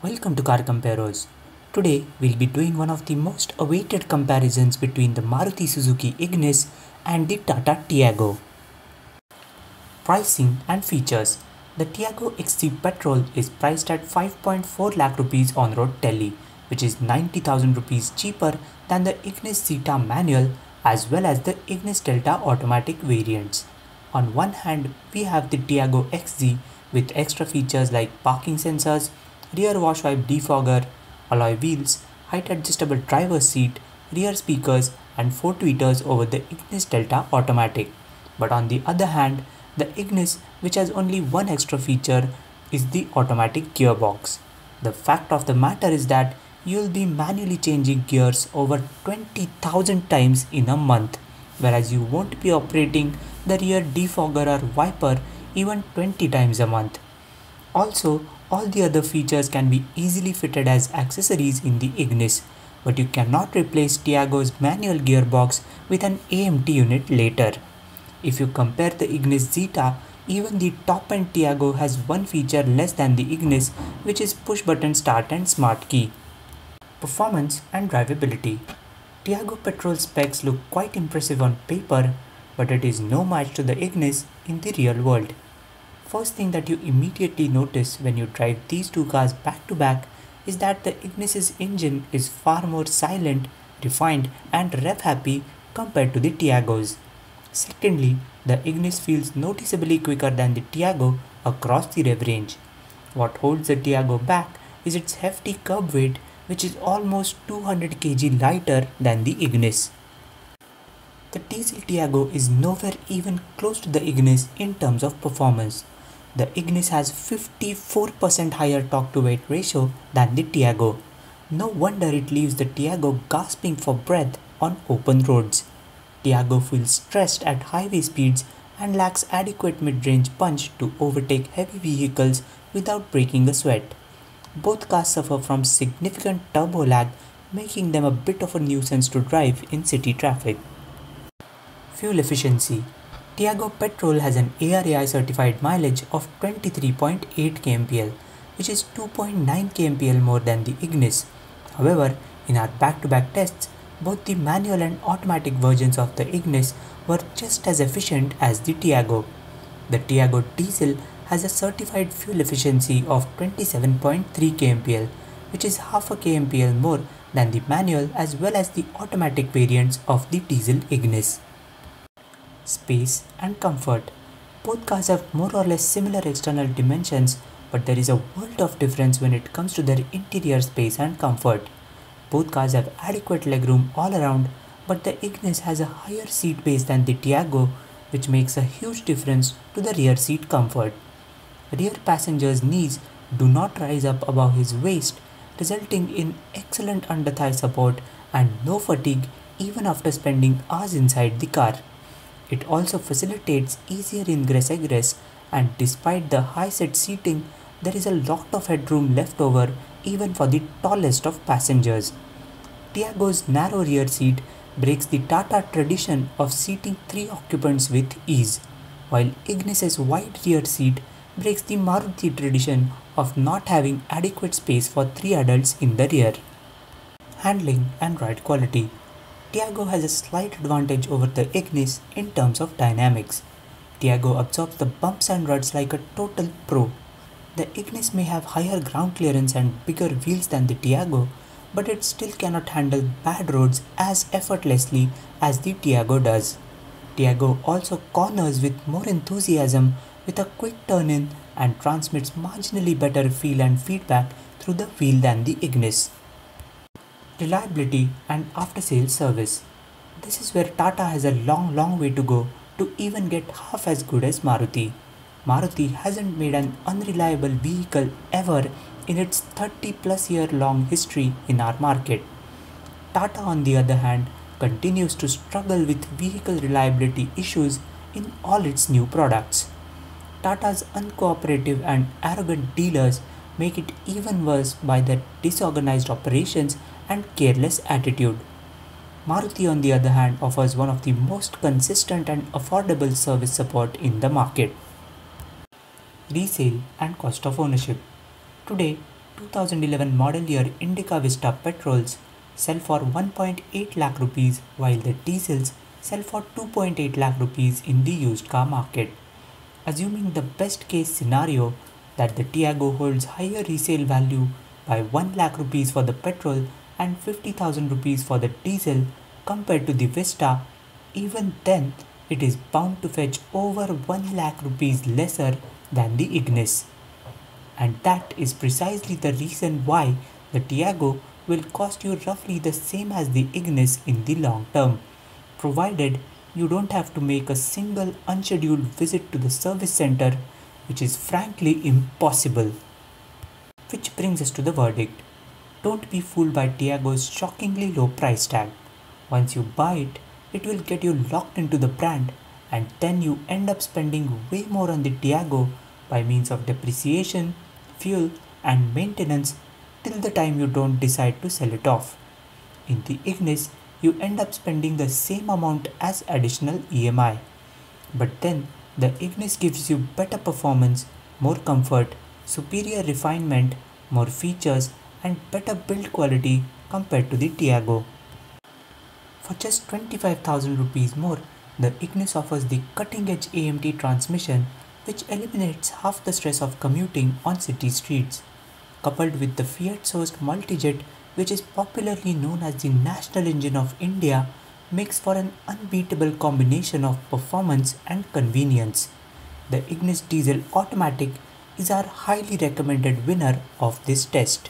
Welcome to Car Comparos. Today we'll be doing one of the most awaited comparisons between the Maruti Suzuki Ignis and the Tata Tiago. Pricing and features. The Tiago XC Petrol is priced at 5.4 lakh rupees on road tele, which is 90,000 rupees cheaper than the Ignis Zeta manual as well as the Ignis Delta automatic variants. On one hand, we have the Tiago XZ with extra features like parking sensors, rear wash wipe defogger, alloy wheels, height adjustable driver's seat, rear speakers and 4 tweeters over the Ignis Delta automatic. But on the other hand, the Ignis, which has only one extra feature, is the automatic gearbox. The fact of the matter is that you'll be manually changing gears over 20,000 times in a month, whereas you won't be operating the rear defogger or wiper even 20 times a month. Also, all the other features can be easily fitted as accessories in the Ignis, but you cannot replace Tiago's manual gearbox with an AMT unit later. If you compare the Ignis Zeta, even the top-end Tiago has one feature less than the Ignis, which is push-button start and smart key. Performance and drivability. Tiago petrol specs look quite impressive on paper, but it is no match to the Ignis in the real world. First thing that you immediately notice when you drive these two cars back to back is that the Ignis's engine is far more silent, refined and rev happy compared to the Tiago's. Secondly, the Ignis feels noticeably quicker than the Tiago across the rev range. What holds the Tiago back is its hefty curb weight, which is almost 200 kg lighter than the Ignis. The diesel Tiago is nowhere even close to the Ignis in terms of performance. The Ignis has 54% higher torque to weight ratio than the Tiago. No wonder it leaves the Tiago gasping for breath on open roads. Tiago feels stressed at highway speeds and lacks adequate mid-range punch to overtake heavy vehicles without breaking a sweat. Both cars suffer from significant turbo lag, making them a bit of a nuisance to drive in city traffic. Fuel efficiency. Tiago petrol has an ARAI certified mileage of 23.8 kmpl, which is 2.9 kmpl more than the Ignis. However, in our back-to-back tests, both the manual and automatic versions of the Ignis were just as efficient as the Tiago. The Tiago diesel has a certified fuel efficiency of 27.3 kmpl, which is half a kmpl more than the manual as well as the automatic variants of the diesel Ignis. Space and comfort. Both cars have more or less similar external dimensions, but there is a world of difference when it comes to their interior space and comfort. Both cars have adequate legroom all around, but the Ignis has a higher seat base than the Tiago, which makes a huge difference to the rear seat comfort. Rear passenger's knees do not rise up above his waist, resulting in excellent under-thigh support and no fatigue even after spending hours inside the car. It also facilitates easier ingress-egress, and despite the high-set seating, there is a lot of headroom left over even for the tallest of passengers. Tiago's narrow rear seat breaks the Tata tradition of seating 3 occupants with ease, while Ignis's wide rear seat breaks the Maruti tradition of not having adequate space for 3 adults in the rear. Handling and ride quality. Tiago has a slight advantage over the Ignis in terms of dynamics. Tiago absorbs the bumps and ruts like a total pro. The Ignis may have higher ground clearance and bigger wheels than the Tiago, but it still cannot handle bad roads as effortlessly as the Tiago does. Tiago also corners with more enthusiasm with a quick turn-in and transmits marginally better feel and feedback through the wheel than the Ignis. Reliability and after-sales service. This is where Tata has a long way to go to even get half as good as Maruti. Maruti hasn't made an unreliable vehicle ever in its 30+ year long history in our market. Tata, on the other hand, continues to struggle with vehicle reliability issues in all its new products. Tata's uncooperative and arrogant dealers make it even worse by their disorganized operations and careless attitude. Maruti, on the other hand, offers one of the most consistent and affordable service support in the market. Resale and cost of ownership. Today, 2011 model year Indica Vista petrols sell for 1.8 lakh rupees while the diesels sell for 2.8 lakh rupees in the used car market. Assuming the best case scenario that the Tiago holds higher resale value by 1 lakh rupees for the petrol and 50,000 rupees for the diesel compared to the Vista, even then it is bound to fetch over 1 lakh rupees lesser than the Ignis. And that is precisely the reason why the Tiago will cost you roughly the same as the Ignis in the long term, provided you don't have to make a single unscheduled visit to the service center, which is frankly impossible. Which brings us to the verdict. Don't be fooled by Tiago's shockingly low price tag. Once you buy it, it will get you locked into the brand, and then you end up spending way more on the Tiago by means of depreciation, fuel and maintenance till the time you don't decide to sell it off. In the Ignis, you end up spending the same amount as additional EMI. But then the Ignis gives you better performance, more comfort, superior refinement, more features and better build quality compared to the Tiago. For just 25,000 rupees more, the Ignis offers the cutting-edge AMT transmission which eliminates half the stress of commuting on city streets. Coupled with the Fiat-sourced multijet, which is popularly known as the national engine of India, makes for an unbeatable combination of performance and convenience. The Ignis Diesel Automatic is our highly recommended winner of this test.